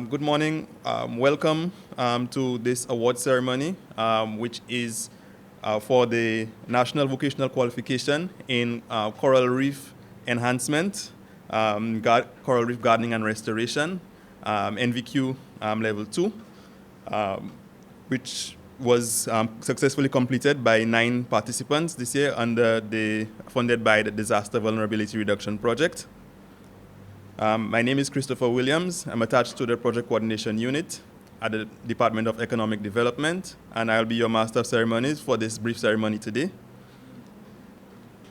Good morning. Welcome to this award ceremony, which is for the National Vocational Qualification in Coral Reef Enhancement, Coral Reef Gardening and Restoration, NVQ Level 2, which was successfully completed by 9 participants this year funded by the Disaster Vulnerability Reduction Project. My name is Christopher Williams. I'm attached to the Project Coordination Unit at the Department of Economic Development, and I'll be your Master of Ceremonies for this brief ceremony today.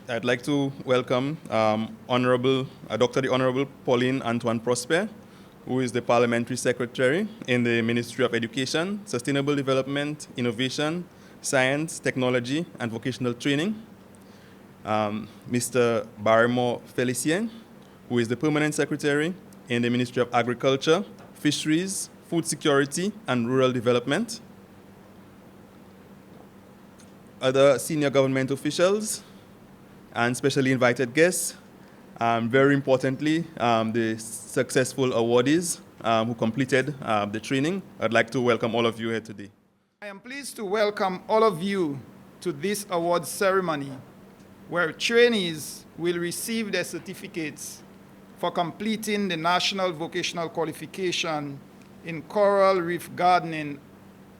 I'd like to welcome Dr. the Honorable Pauline Antoine Prosper, who is the Parliamentary Secretary in the Ministry of Education, Sustainable Development, Innovation, Science, Technology, and Vocational Training. Mr. Barrymore Felicien, who is the Permanent Secretary in the Ministry of Agriculture, Fisheries, Food Security, and Rural Development. Other senior government officials and specially invited guests. Very importantly, the successful awardees who completed the training. I'd like to welcome all of you here today. I am pleased to welcome all of you to this award ceremony, where trainees will receive their certificates for completing the National Vocational Qualification in Coral Reef Gardening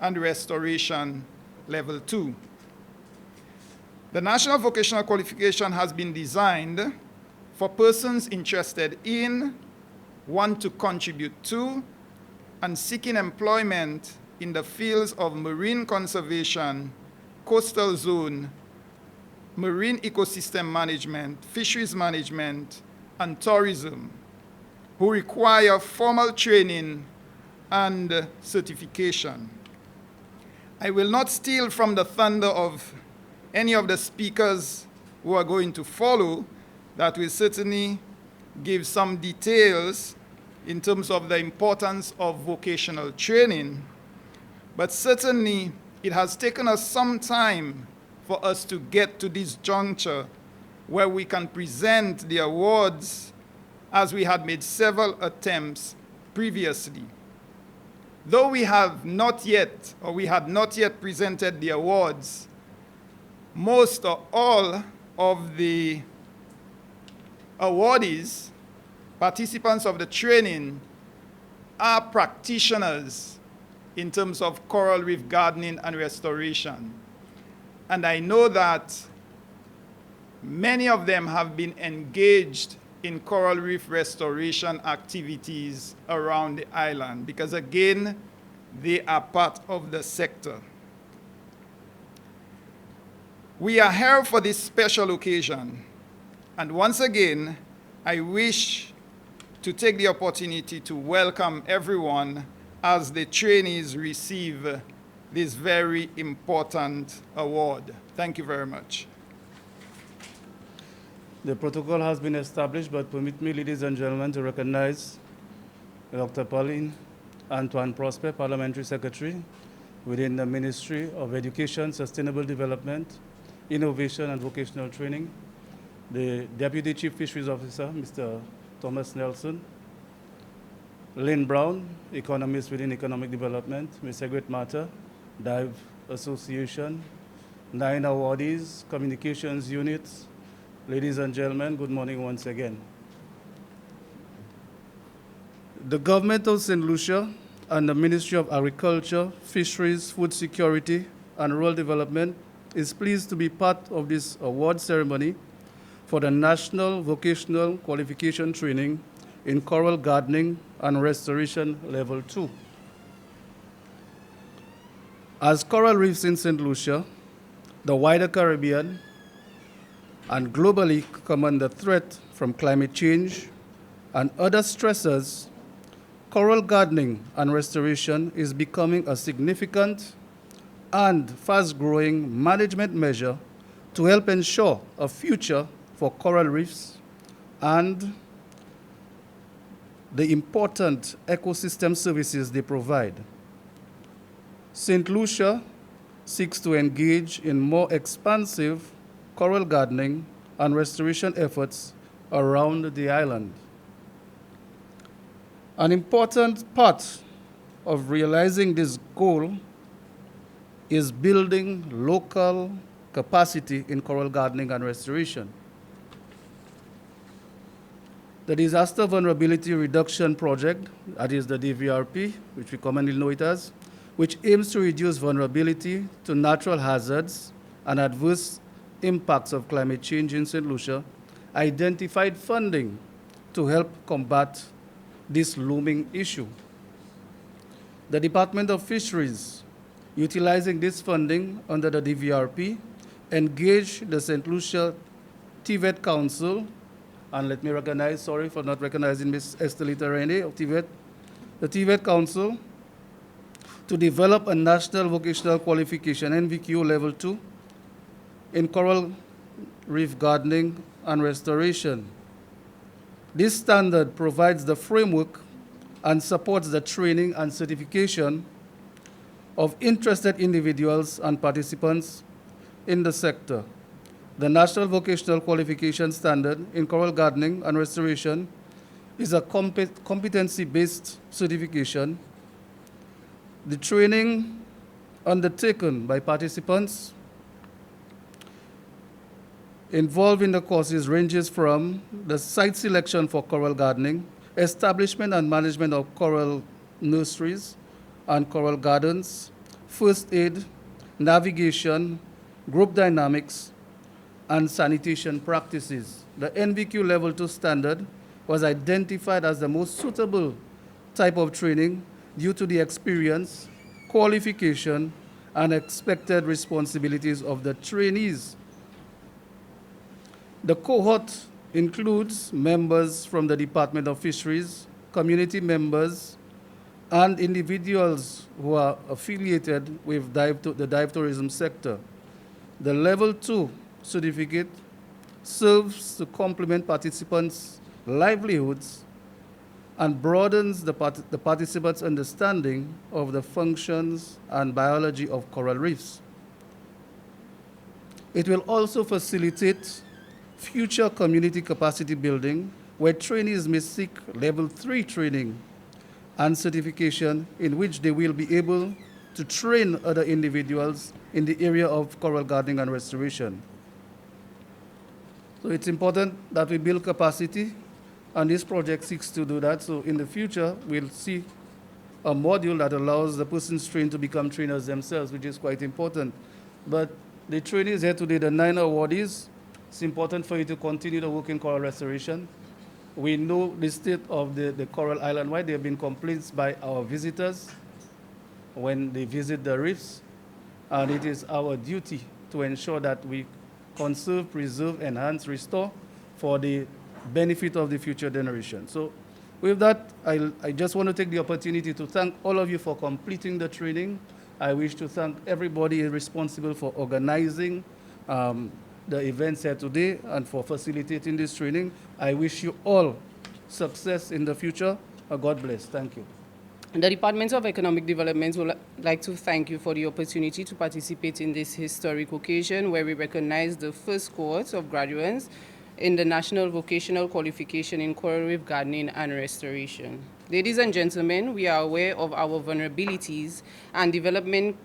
and Restoration Level 2. The National Vocational Qualification has been designed for persons interested in, want to contribute to, and seeking employment in the fields of marine conservation, coastal zone, marine ecosystem management, fisheries management, and tourism, who require formal training and certification. I will not steal from the thunder of any of the speakers who are going to follow. That will certainly give some details in terms of the importance of vocational training. But certainly, it has taken us some time for us to get to this juncture where we can present the awards, as we had made several attempts previously. Though we had not yet presented the awards, most or all of the awardees, participants of the training, are practitioners in terms of coral reef gardening and restoration. And I know that many of them have been engaged in coral reef restoration activities around the island because, again, they are part of the sector. We are here for this special occasion, and once again, I wish to take the opportunity to welcome everyone as the trainees receive this very important award. Thank you very much. The protocol has been established, but permit me, ladies and gentlemen, to recognize Dr. Pauline Antoine Prosper, Parliamentary Secretary within the Ministry of Education, Sustainable Development, Innovation, and Vocational Training, the Deputy Chief Fisheries Officer, Mr. Thomas Nelson, Lynn Brown, Economist within Economic Development, Ms. Egret Mata, Dive Association, 9 awardees, Communications Units. Ladies and gentlemen, good morning once again. The Government of St. Lucia and the Ministry of Agriculture, Fisheries, Food Security, and Rural Development is pleased to be part of this award ceremony for the National Vocational Qualification Training in Coral Gardening and Restoration Level 2. As coral reefs in St. Lucia, the wider Caribbean, and globally come under threat from climate change and other stressors, coral gardening and restoration is becoming a significant and fast-growing management measure to help ensure a future for coral reefs and the important ecosystem services they provide. St. Lucia seeks to engage in more expansive coral gardening and restoration efforts around the island. An important part of realizing this goal is building local capacity in coral gardening and restoration. The Disaster Vulnerability Reduction Project, that is the DVRP, which we commonly know it as, which aims to reduce vulnerability to natural hazards and adverse impacts of climate change in St. Lucia, identified funding to help combat this looming issue. The Department of Fisheries, utilizing this funding under the DVRP, engaged the St. Lucia TVET Council, and let me recognize, sorry for not recognizing Ms. Estelita Rene of TVET, the TVET Council, to develop a national vocational qualification, NVQ level 2, in coral reef gardening and restoration. This standard provides the framework and supports the training and certification of interested individuals and participants in the sector. The National Vocational Qualification Standard in Coral Gardening and Restoration is a competency-based certification. The training undertaken by participants involved in the courses ranges from the site selection for coral gardening, establishment and management of coral nurseries and coral gardens, first aid, navigation, group dynamics, and sanitation practices. The NVQ Level 2 standard was identified as the most suitable type of training due to the experience, qualification, and expected responsibilities of the trainees. The cohort includes members from the Department of Fisheries, community members, and individuals who are affiliated with the dive tourism sector. The Level 2 certificate serves to complement participants' livelihoods and broadens the participants' understanding of the functions and biology of coral reefs. It will also facilitate future community capacity building, where trainees may seek Level 3 training and certification in which they will be able to train other individuals in the area of coral gardening and restoration. So it's important that we build capacity, and this project seeks to do that. So in the future, we'll see a module that allows the persons trained to become trainers themselves, which is quite important. But the trainees here today, the 9 awardees, it's important for you to continue to work in coral restoration. We know the state of the coral island-wide. There have been complaints by our visitors when they visit the reefs, and it is our duty to ensure that we conserve, preserve, enhance, restore for the benefit of the future generation. So with that, I just want to take the opportunity to thank all of you for completing the training. I wish to thank everybody responsible for organizing the events here today and for facilitating this training. I wish you all success in the future. God bless. Thank you. The Department of Economic Development would like to thank you for the opportunity to participate in this historic occasion where we recognize the first cohort of graduates in the National Vocational Qualification in Coral Reef Gardening and Restoration. Ladies and gentlemen, we are aware of our vulnerabilities and development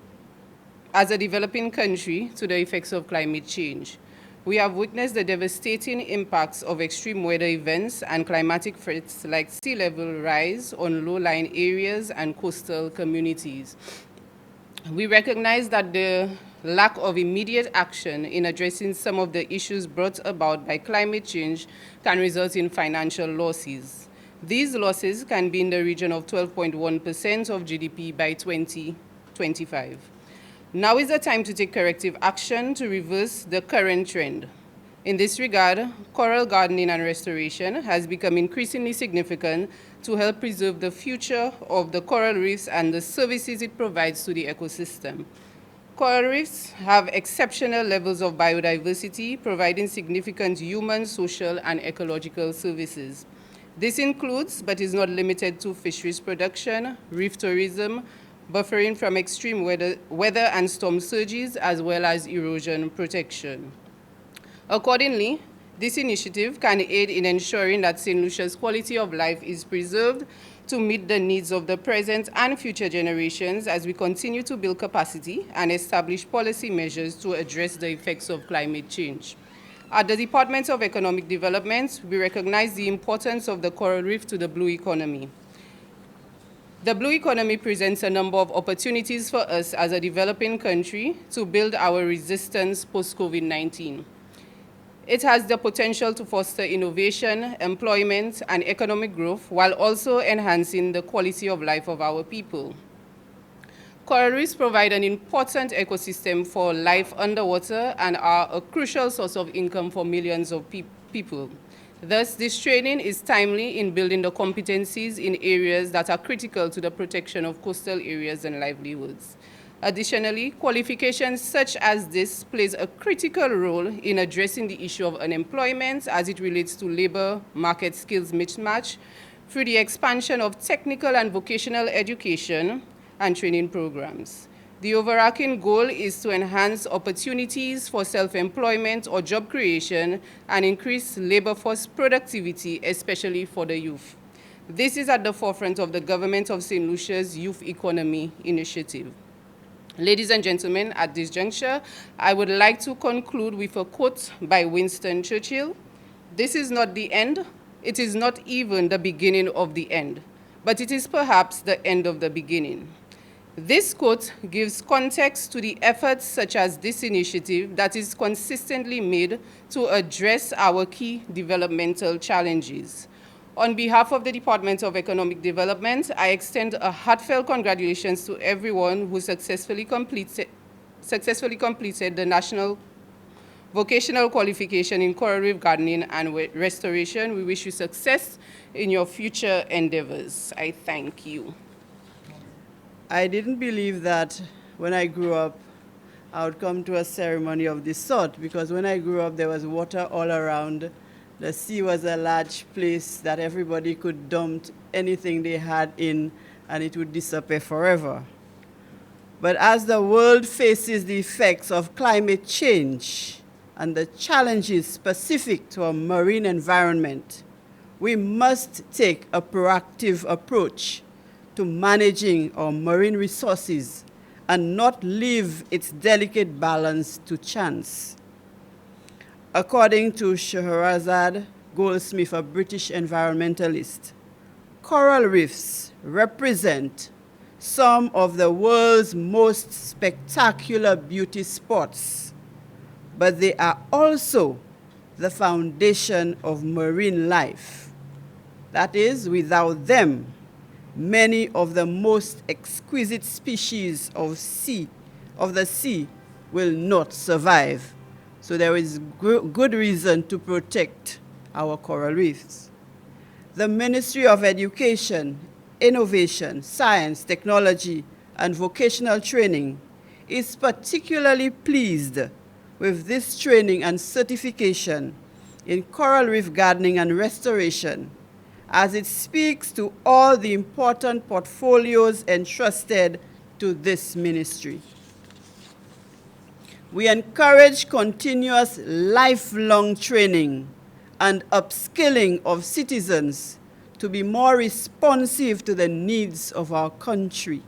as a developing country to the effects of climate change. We have witnessed the devastating impacts of extreme weather events and climatic threats like sea level rise on low-lying areas and coastal communities. We recognize that the lack of immediate action in addressing some of the issues brought about by climate change can result in financial losses. These losses can be in the region of 12.1% of GDP by 2025. Now is the time to take corrective action to reverse the current trend. In this regard, coral gardening and restoration has become increasingly significant to help preserve the future of the coral reefs and the services it provides to the ecosystem. Coral reefs have exceptional levels of biodiversity, providing significant human, social, and ecological services. This includes, but is not limited to, fisheries production, reef tourism, buffering from extreme weather and storm surges, as well as erosion protection. Accordingly, This initiative can aid in ensuring that St. Lucia's quality of life is preserved to meet the needs of the present and future generations as we continue to build capacity and establish policy measures to address the effects of climate change. At the Department of Economic Development, we recognize the importance of the coral reef to the blue economy. The blue economy presents a number of opportunities for us as a developing country to build our resistance post-COVID-19. It has the potential to foster innovation, employment, and economic growth while also enhancing the quality of life of our people. Coral reefs provide an important ecosystem for life underwater and are a crucial source of income for millions of people. Thus, this training is timely in building the competencies in areas that are critical to the protection of coastal areas and livelihoods. Additionally, qualifications such as this plays a critical role in addressing the issue of unemployment as it relates to labor market skills mismatch through the expansion of technical and vocational education and training programs. The overarching goal is to enhance opportunities for self-employment or job creation and increase labor force productivity, especially for the youth. This is at the forefront of the Government of St. Lucia's Youth Economy Initiative. Ladies and gentlemen, at this juncture, I would like to conclude with a quote by Winston Churchill. "This is not the end, it is not even the beginning of the end, but it is perhaps the end of the beginning." This quote gives context to the efforts such as this initiative that is consistently made to address our key developmental challenges. On behalf of the Department of Economic Development, I extend a heartfelt congratulations to everyone who successfully completed the National Vocational Qualification in Coral Reef Gardening and Restoration. We wish you success in your future endeavors. I thank you. I didn't believe that when I grew up, I would come to a ceremony of this sort, because when I grew up, there was water all around. The sea was a large place that everybody could dump anything they had in, and it would disappear forever. But as the world faces the effects of climate change and the challenges specific to our marine environment, we must take a proactive approach to managing our marine resources and not leave its delicate balance to chance. According to Scheherazade Goldsmith, a British environmentalist, coral reefs represent some of the world's most spectacular beauty spots, but they are also the foundation of marine life. That is, without them, many of the most exquisite species of the sea will not survive. So there is good reason to protect our coral reefs. The Ministry of Education, Innovation, Science, Technology, and Vocational Training is particularly pleased with this training and certification in coral reef gardening and restoration, as it speaks to all the important portfolios entrusted to this ministry. We encourage continuous lifelong training and upskilling of citizens to be more responsive to the needs of our country.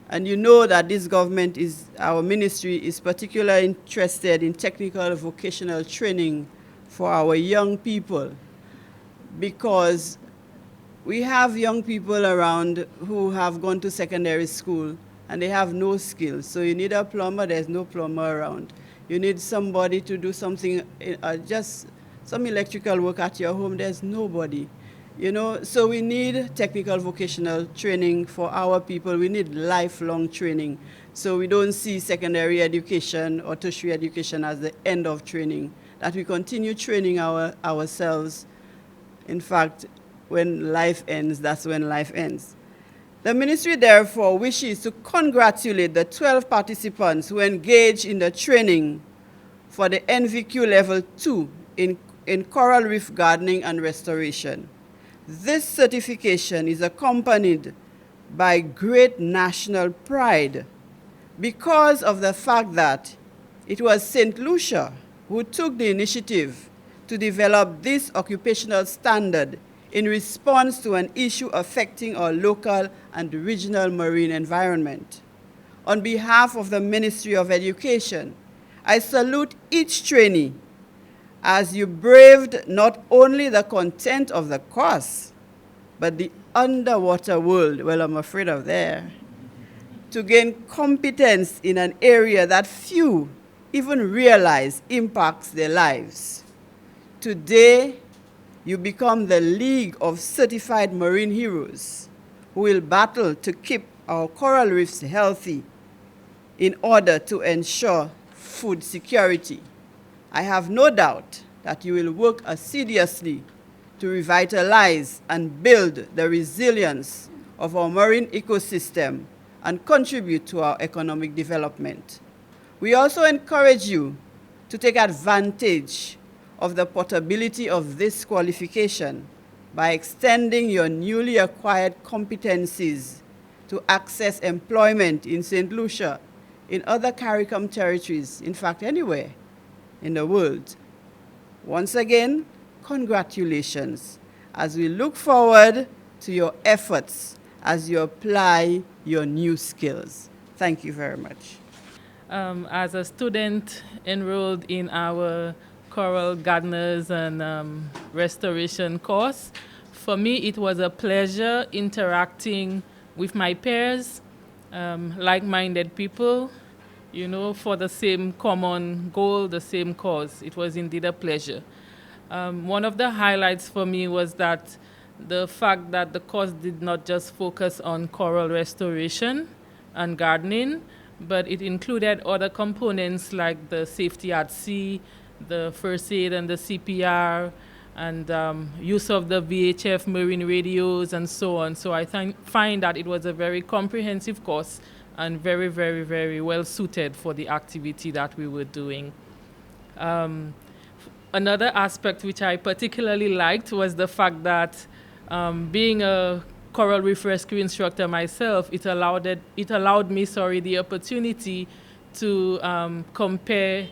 And you know that this government our ministry is particularly interested in technical vocational training for our young people, because we have young people around who have gone to secondary school and they have no skills. So you need a plumber, there's no plumber around. You need somebody to do something, just some electrical work at your home, there's nobody. You know, so we need technical vocational training for our people. We need lifelong training. So we don't see secondary education or tertiary education as the end of training, that we continue training ourselves. In fact, when life ends, that's when life ends. The ministry, therefore, wishes to congratulate the 12 participants who engaged in the training for the NVQ Level 2 in coral reef gardening and restoration. This certification is accompanied by great national pride because of the fact that it was St. Lucia who took the initiative to develop this occupational standard in response to an issue affecting our local and regional marine environment. On behalf of the Ministry of Education, I salute each trainee as you braved not only the content of the course, but the underwater world, well, I'm afraid of there, to gain competence in an area that few even realize impacts their lives. Today, you become the League of Certified Marine Heroes who will battle to keep our coral reefs healthy in order to ensure food security. I have no doubt that you will work assiduously to revitalize and build the resilience of our marine ecosystem and contribute to our economic development. We also encourage you to take advantage of the portability of this qualification by extending your newly acquired competencies to access employment in St. Lucia, in other CARICOM territories, in fact, anywhere in the world. Once again, congratulations as we look forward to your efforts as you apply your new skills. Thank you very much. As a student enrolled in our Coral Gardeners and Restoration course, for me it was a pleasure interacting with my peers, like-minded people, you know, for the same common goal, the same cause. It was indeed a pleasure. One of the highlights for me was that the fact that the course did not just focus on coral restoration and gardening, but it included other components like the safety at sea, the first aid and the CPR, and use of the VHF marine radios and so on. So I find that it was a very comprehensive course and very, very, very well suited for the activity that we were doing. Another aspect which I particularly liked was the fact that being a coral reef rescue instructor myself, it allowed me the opportunity to compare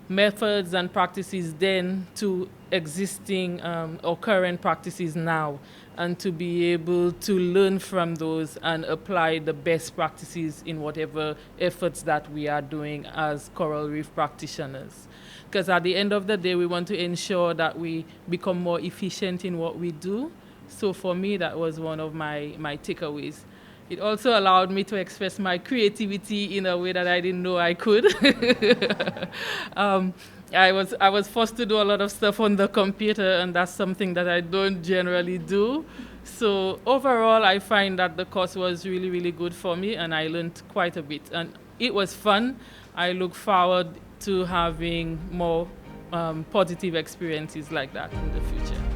methods and practices then to existing or current practices now, and to be able to learn from those and apply the best practices in whatever efforts that we are doing as coral reef practitioners. Because at the end of the day, we want to ensure that we become more efficient in what we do. So for me, that was one of my takeaways. It also allowed me to express my creativity in a way that I didn't know I could. I was forced to do a lot of stuff on the computer, and that's something that I don't generally do. So overall, I find that the course was really, really good for me, and I learned quite a bit. And it was fun. I look forward to having more positive experiences like that in the future.